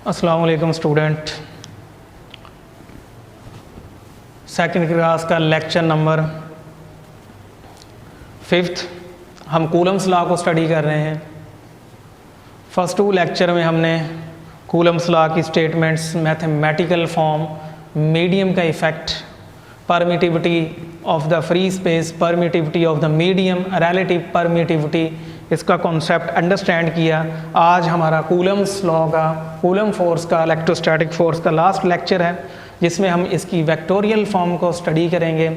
अस्सलाम वालेकुम student. Second class का लेक्चर नंबर 5 हम कूलम्स लॉ को स्टडी कर रहे हैं। फर्स्ट 2 लेक्चर में हमने कूलम्स लॉ की स्टेटमेंट्स, मैथमेटिकल फॉर्म, मीडियम का effect, permittivity of the free space, permittivity of the medium, relative permittivity, इसका कॉन्सेप्ट अंडरस्टैंड किया। आज हमारा कूलम्स लॉ का, कूलम फोर्स का, इलेक्ट्रोस्टैटिक फोर्स का लास्ट लेक्चर है, जिसमें हम इसकी वेक्टोरियल फॉर्म को स्टडी करेंगे,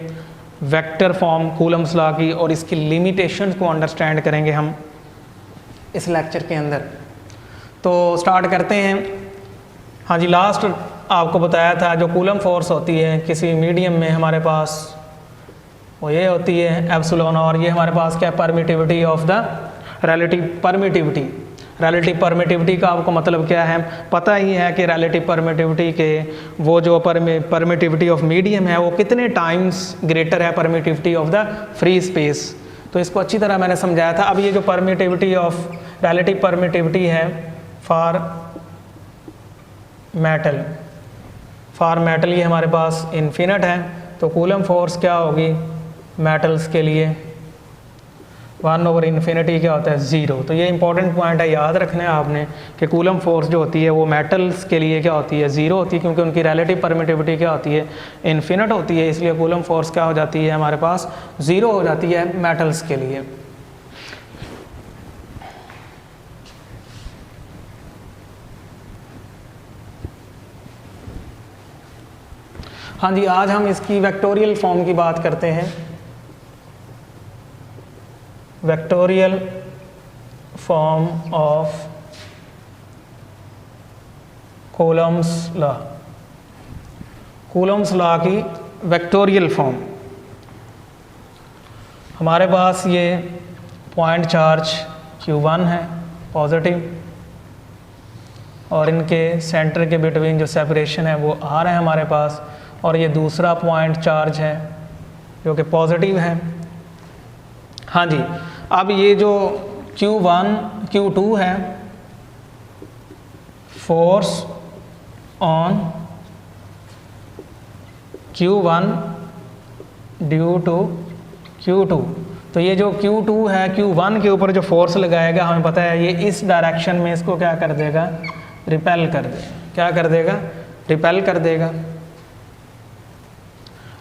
वेक्टर फॉर्म कूलम्स लॉ की, और इसकी लिमिटेशन को अंडरस्टैंड करेंगे हम इस लेक्चर के अंदर। तो स्टार्ट करते हैं। हाँ जी, लास्ट आपको बताया था जो कूलम फोर्स होती है किसी मीडियम में हमारे पास वो ये होती है एप्सिलॉन, और ये हमारे पास क्या है, permittivity of the relative permittivity. Relative permittivity का आपको मतलब क्या है, पता ही है कि रिलेटिव परमिटिविटी के वो जो परमिटिविटी ऑफ मीडियम है वो कितने टाइम्स ग्रेटर है permittivity of the free space. तो इसको अच्छी तरह मैंने समझाया था। अब ये जो परमिटिविटी ऑफ रिलेटिव परमिटिविटी है फॉर मेटल ये हमारे पास इन्फिनिट है। तो कूलम फोर्स क्या होगी मेटल्स के लिए, 1/इन्फिनिटी क्या होता है, 0। तो ये इंपॉर्टेंट पॉइंट है, याद रखना है आपने कि कूलम फोर्स जो होती है वो मेटल्स के लिए क्या होती है, 0 होती है, क्योंकि उनकी रिलेटिव परमिटिविटी क्या होती है, इन्फिनिट होती है। इसलिए कूलम फोर्स क्या हो जाती है हमारे पास, 0 हो जाती है मेटल्स के लिए। हाँ जी, आज हम इसकी वेक्टोरियल फॉर्म की बात करते हैं। Vectorial form of Coulomb's law, Coulomb's law की वेक्टोरियल फॉर्म। हमारे पास ये पॉइंट चार्ज Q1 है पॉजिटिव, और इनके सेंटर के बिटवीन जो सेपरेशन है वो R है हमारे पास, और ये दूसरा पॉइंट चार्ज है जो कि पॉजिटिव है। हाँ जी, अब ये जो Q1 Q2 है, force on Q1 due to Q2। तो ये जो Q2 है, Q1 के ऊपर जो फोर्स लगाएगा हमें पता है ये इस डायरेक्शन में इसको क्या कर देगा, रिपेल कर देगा। क्या कर देगा, रिपेल कर देगा।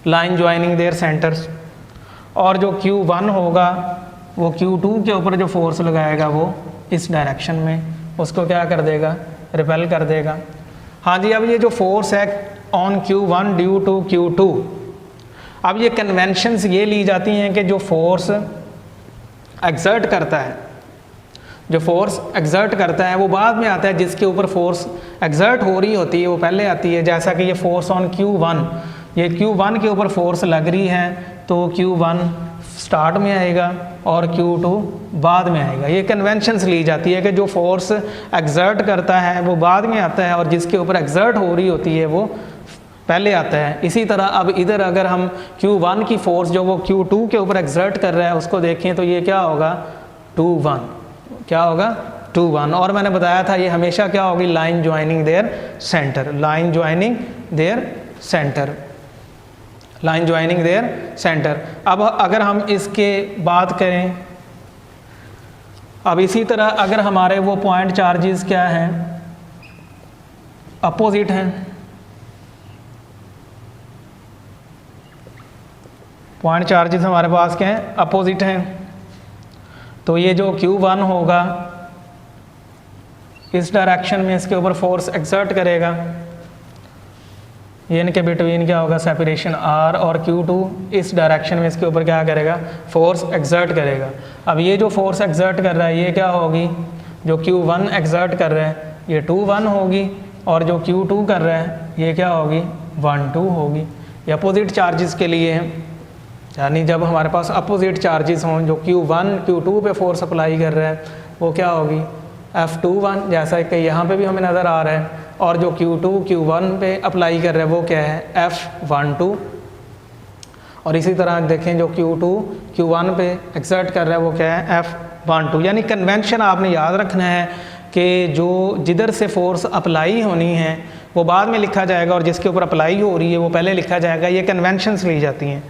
Line joining there centres. और जो Q1 होगा वो Q2 के ऊपर जो फोर्स लगाएगा वो इस डायरेक्शन में उसको क्या कर देगा, रिपेल कर देगा। हाँ जी, अब ये जो फोर्स है on Q1 due to Q2, अब ये कन्वेंशंस ये ली जाती हैं कि जो फोर्स एक्सर्ट करता है, जो फोर्स एक्सर्ट करता है वो बाद में आता है, जिसके ऊपर फोर्स एक्सर्ट हो रही होती है वो पहले आती है। जैसा कि ये फोर्स ऑन Q1, ये Q1 के ऊपर फोर्स लग रही है तो Q1 स्टार्ट में आएगा और Q2 बाद में आएगा। ये कन्वेंशंस ली जाती है कि जो फोर्स एक्सर्ट करता है वो बाद में आता है और जिसके ऊपर एक्सर्ट हो रही होती है वो पहले आता है। इसी तरह अब इधर अगर हम Q1 की फोर्स जो वो Q2 के ऊपर एक्सर्ट कर रहा है उसको देखें तो ये क्या होगा, 2-1। क्या होगा, 2-1। और मैंने बताया था ये हमेशा क्या होगी, line joining there centre, line joining there centre, line joining there centre. अब अगर हम इसके बात करें, अब इसी तरह अगर हमारे वो पॉइंट चार्जेस क्या हैं, अपोजिट हैं, पॉइंट चार्जेस हमारे पास क्या हैं, अपोजिट हैं। तो ये जो Q1 होगा इस डायरेक्शन में इसके ऊपर फोर्स एक्सर्ट करेगा, ये इनके बिटवीन क्या होगा, सेपरेशन R, और Q2 इस डायरेक्शन में इसके ऊपर क्या करेगा, फोर्स एक्सर्ट करेगा। अब ये जो फोर्स एक्सर्ट कर रहा है ये क्या होगी, जो Q1 एक्सर्ट कर रहा है ये 2-1 होगी, और जो Q2 कर रहा है ये क्या होगी, 1-2 होगी। ये अपोजिट चार्जेस के लिए हैं, यानी जब हमारे पास अपोजिट चार्जेस हों, जो Q1 Q2 पे फोर्स अप्लाई कर रहा है वो क्या होगी, F21, जैसा कि यहाँ पे भी हमें नज़र आ रहा है, और जो Q2 Q1 पे अप्लाई कर रहा है वो क्या है, F12। और इसी तरह देखें जो Q2 Q1 पे एक्सर्ट कर रहा है वो क्या है, F12। यानी कन्वेंशन आपने याद रखना है कि जो जिधर से फोर्स अप्लाई होनी है वो बाद में लिखा जाएगा और जिसके ऊपर अप्लाई हो रही है वो पहले लिखा जाएगा। ये कन्वेंशंस ली जाती हैं,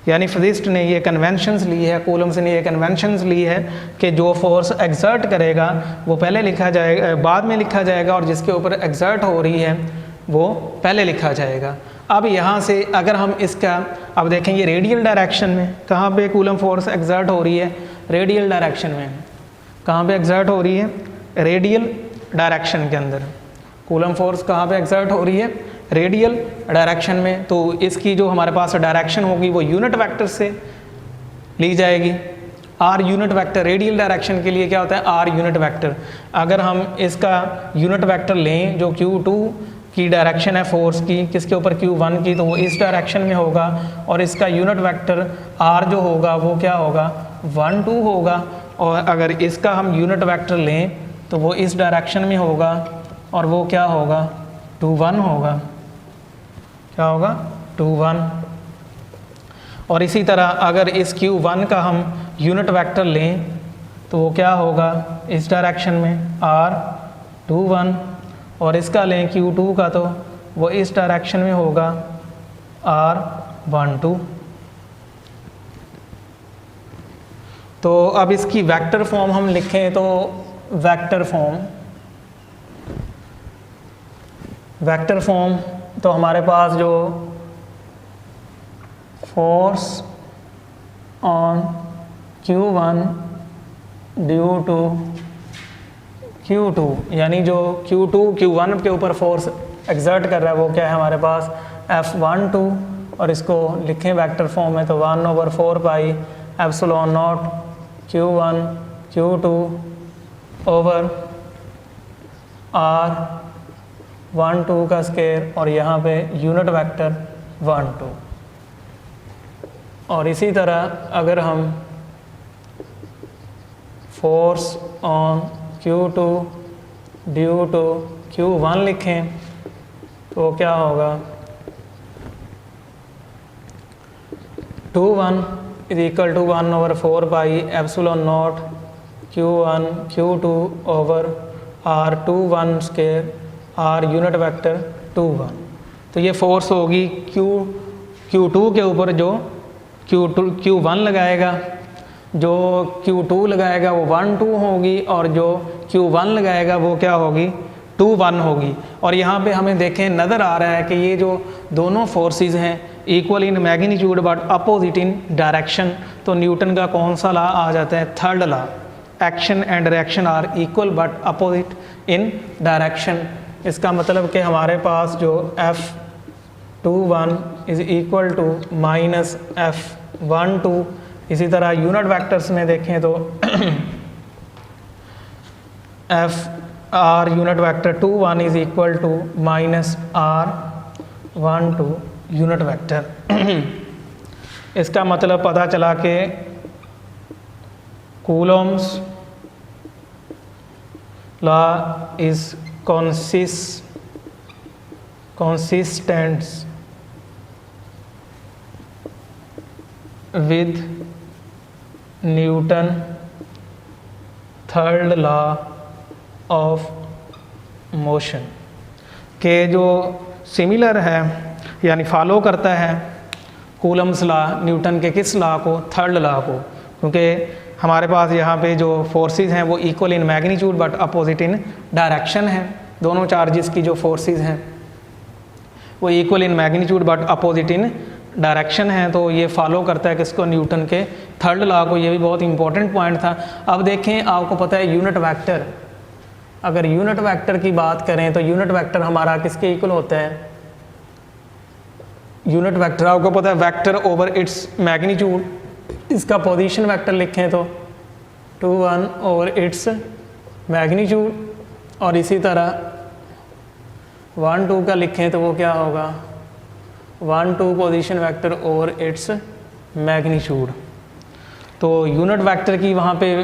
यानी फिजिस्ट ने ये कन्वेंशंस ली है, कूलम्स ने ये कन्वेंशंस ली है कि जो फोर्स एक्सर्ट करेगा वो पहले लिखा जाएगा, बाद में लिखा जाएगा, और जिसके ऊपर एक्सर्ट हो रही है वो पहले लिखा जाएगा। अब यहाँ से अगर हम इसका अब देखें, ये रेडियल डायरेक्शन में कहाँ पे कूलम फोर्स एक्सर्ट हो रही है, रेडियल डायरेक्शन में। कहाँ पे एक्सर्ट हो रही है, रेडियल डायरेक्शन के अंदर कूलम फोर्स कहाँ पे एक्सर्ट हो रही है, रेडियल डायरेक्शन में। तो इसकी जो हमारे पास डायरेक्शन होगी वो यूनिट वेक्टर से ली जाएगी, R unit vector. Radial direction के लिए क्या होता है, आर यूनिट वेक्टर। अगर हम इसका यूनिट वेक्टर लें जो Q2 की डायरेक्शन है फोर्स की, किसके ऊपर, Q1 की, तो वो इस डायरेक्शन में होगा, और इसका यूनिट वेक्टर R जो होगा वो क्या होगा, 1 2 होगा। और अगर इसका हम यूनिट वेक्टर लें तो वो इस डायरेक्शन में होगा और वो क्या होगा, 2 1 होगा। क्या होगा, 2 1। और इसी तरह अगर इस Q1 का हम यूनिट वेक्टर लें तो वो क्या होगा, इस डायरेक्शन में R 2 1, और इसका लें Q2 का तो वो इस डायरेक्शन में होगा R 1 2। तो अब इसकी वेक्टर फॉर्म हम लिखें तो वेक्टर फॉर्म तो हमारे पास जो force on Q1 due to Q2, यानी जो Q2 Q1 के ऊपर फोर्स एक्सर्ट कर रहा है वो क्या है हमारे पास, F12, और इसको लिखें वेक्टर फॉर्म में तो 1/4 pi epsilon naught Q1 Q2 over R 1 2 का स्केयर, और यहाँ पे यूनिट वेक्टर 1 2। और इसी तरह अगर हम force on Q2 due to Q1 लिखें तो क्या होगा, 2 1 is equal to 1/4 pi epsilon naught Q1 Q2 over R21 square R unit vector 2 1। तो ये फोर्स होगी Q2 के ऊपर जो Q1 लगाएगा, जो Q2 लगाएगा वो 1 2 होगी, और जो Q1 लगाएगा वो क्या होगी, 2 1 होगी। और यहाँ पे हमें देखें नज़र आ रहा है कि ये जो दोनों फोर्सेस हैं equal in magnitude but opposite in direction. तो न्यूटन का कौन सा लॉ आ जाता है, third law, action and reaction are equal but opposite in direction. इसका मतलब कि हमारे पास जो F21 is equal to minus F12। इसी तरह यूनिट वेक्टर्स में देखें तो R unit vector 2 1 is equal to minus R 1 2 unit vector. इसका मतलब पता चला कि Coulomb's law is consistent with Newton third law of motion के जो सिमिलर है, यानी फॉलो करता है कूलम्स लॉ न्यूटन के किस लॉ को, थर्ड लॉ को। क्योंकि हमारे पास यहाँ पे जो फोर्सेस हैं वो equal in magnitude but opposite in direction है। दोनों चार्जेस की जो फोर्सेस हैं वो equal in magnitude but opposite in direction है। तो ये फॉलो करता है किसको, न्यूटन के थर्ड लॉ को। ये भी बहुत इंपॉर्टेंट पॉइंट था। अब देखें, आपको पता है यूनिट वेक्टर, अगर यूनिट वेक्टर की बात करें तो यूनिट वेक्टर हमारा किसके इक्वल होता है, यूनिट वेक्टर आपको पता है वेक्टर ओवर इट्स मैग्नीट्यूड। इसका पोजीशन वेक्टर लिखें तो 2 1 ओवर इट्स मैग्नीट्यूड, और इसी तरह 1 2 का लिखें तो वो क्या होगा, 1 2 position vector over its magnitude. तो यूनिट वेक्टर की वहाँ पे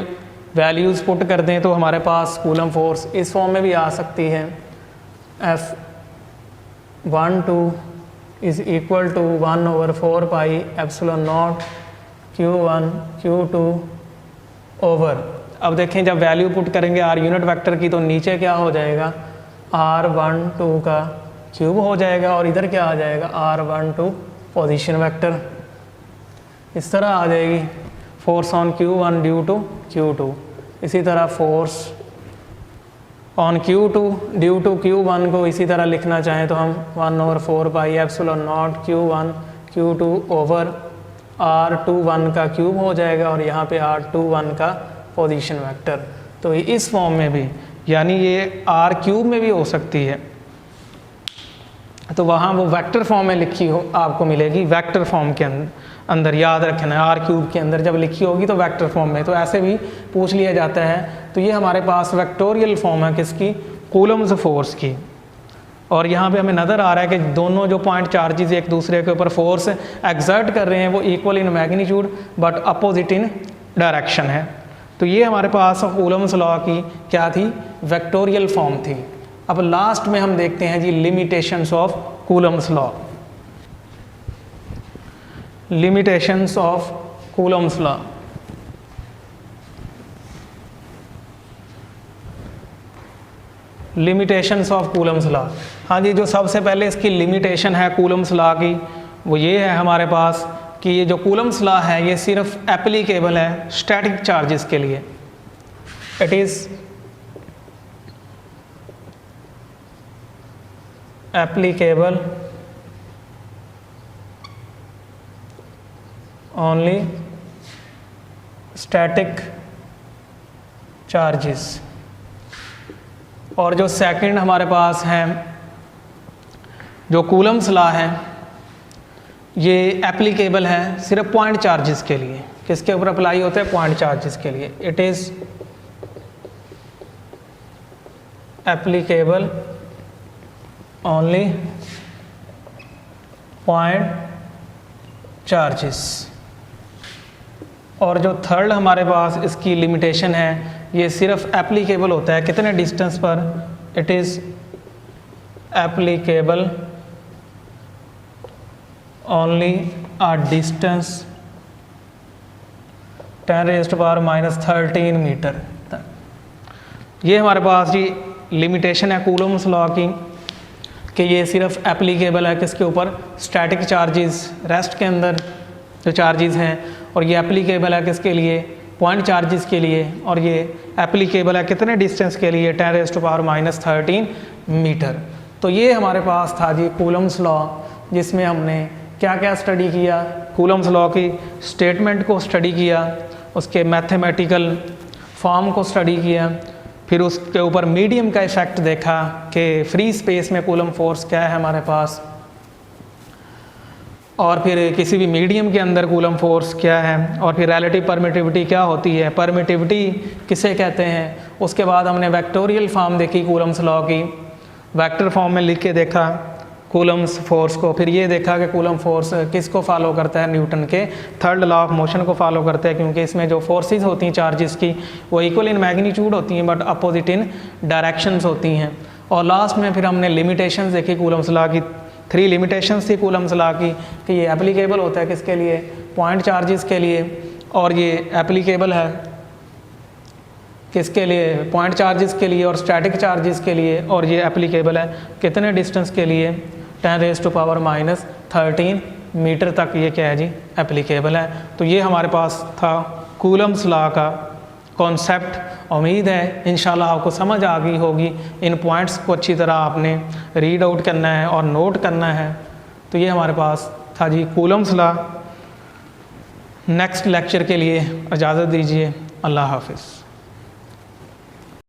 वैल्यूज़ पुट कर दें तो हमारे पास कूलम फोर्स इस फॉर्म में भी आ सकती है, F12 is equal to 1/4 pi epsilon naught Q1 Q2 over अब देखें जब वैल्यू पुट करेंगे आर यूनिट वेक्टर की तो नीचे क्या हो जाएगा, r12 का क्यूब हो जाएगा और इधर क्या आ जाएगा, r12 पोजीशन वेक्टर, इस तरह आ जाएगी। Force on Q1 due to Q2, इसी तरह force on Q2 due to Q1 को इसी तरह लिखना चाहें तो हम 1/4 pi epsilon naught Q1 Q2 over R21 का क्यूब हो जाएगा और यहाँ पे R21 का पोजीशन वेक्टर। तो इस फॉर्म में भी, यानी ये R क्यूब में भी हो सकती है, तो वहाँ वो वेक्टर फॉर्म में लिखी हो आपको मिलेगी, वेक्टर फॉर्म के अंदर याद रखना है, आर क्यूब के अंदर जब लिखी होगी तो वेक्टर फॉर्म में, तो ऐसे भी पूछ लिया जाता है। तो ये हमारे पास वेक्टोरियल फॉर्म है किसकी, कूलम्स फोर्स की। और यहाँ पे हमें नज़र आ रहा है कि दोनों जो पॉइंट चार्जेस एक दूसरे के ऊपर फोर्स एक्सर्ट कर रहे हैं वो equal in magnitude but opposite in direction है। तो ये हमारे पास कूलम्स लॉ की क्या थी, वेक्टोरियल फॉर्म थी। अब लास्ट में हम देखते हैं जी limitations of Coulomb's law. Limitations of Coulomb's law, limitations of Coulomb's law. हाँ जी, जो सबसे पहले इसकी लिमिटेशन है कूलम्स लॉ की वो ये है हमारे पास कि ये जो कूलम्स लॉ है ये सिर्फ एप्लीकेबल है स्टैटिक चार्जेस के लिए। It is applicable only static charges. और जो सेकंड हमारे पास है जो कूलम्स लॉ है ये एप्लीकेबल है सिर्फ पॉइंट चार्जेस के लिए। किसके ऊपर अप्लाई होता है, पॉइंट चार्जेस के लिए। It is applicable only point charges. और जो थर्ड हमारे पास इसकी लिमिटेशन है ये सिर्फ एप्लीकेबल होता है कितने डिस्टेंस पर, it is applicable only a distance 10⁻⁻13 metre. ये हमारे पास जी लिमिटेशन है कूलम्स लॉ की कि ये सिर्फ एप्लीकेबल है किसके ऊपर, स्टैटिक चार्जेस, रेस्ट के अंदर जो चार्जेस हैं, और ये एप्लीकेबल है किसके लिए, पॉइंट चार्जेस के लिए। और ये एप्लीकेबल है कितने डिस्टेंस के लिए, 10⁻⁻13 मीटर। तो ये हमारे पास था जी कूलम्स लॉ, जिसमें हमने क्या क्या स्टडी किया, कूलम्स लॉ की स्टेटमेंट को स्टडी किया, उसके मैथमेटिकल फॉर्म को स्टडी किया, फिर उसके ऊपर मीडियम का इफेक्ट देखा कि फ्री स्पेस में कूलम फोर्स क्या है हमारे पास, और फिर किसी भी मीडियम के अंदर कूलम फोर्स क्या है, और फिर रिलेटिव परमिटिविटी क्या होती है, परमिटिविटी किसे कहते हैं। उसके बाद हमने वेक्टोरियल फॉर्म देखी कूलम्स लॉ की, वेक्टर फॉर्म में लिख के देखा कूलम्स फोर्स को। फिर ये देखा कि कूलम फोर्स किसको फॉलो करता है, न्यूटन के थर्ड लॉ ऑफ मोशन को फॉलो करता है, क्योंकि इसमें जो फोर्सेस होती हैं चार्जेस की वो इक्वल इन मैग्नीट्यूड होती हैं बट अपोजिट इन डायरेक्शंस होती हैं। और लास्ट में फिर हमने लिमिटेशंस देखी कूलम्स लॉ की, 3 लिमिटेशंस थी कूलम्स लॉ की कि ये एप्लीकेबल होता है किसके लिए, पॉइंट चार्जेस के लिए, और ये एप्लीकेबल है किसके लिए, पॉइंट चार्जेस के लिए और स्टैटिक चार्जेस के लिए, और ये एप्लीकेबल है कितने डिस्टेंस के लिए, 10⁻⁻13 मीटर तक ये क्या है जी एप्लीकेबल है। तो ये हमारे पास था कूलम्स लॉ का कॉन्सेप्ट। उम्मीद है इंशाल्लाह आपको समझ आ गई होगी। इन पॉइंट्स को अच्छी तरह आपने रीड आउट करना है और नोट करना है। तो ये हमारे पास था जी कूलम्स लॉ। नेक्स्ट लेक्चर के लिए इजाज़त दीजिए। अल्लाह हाफिज़।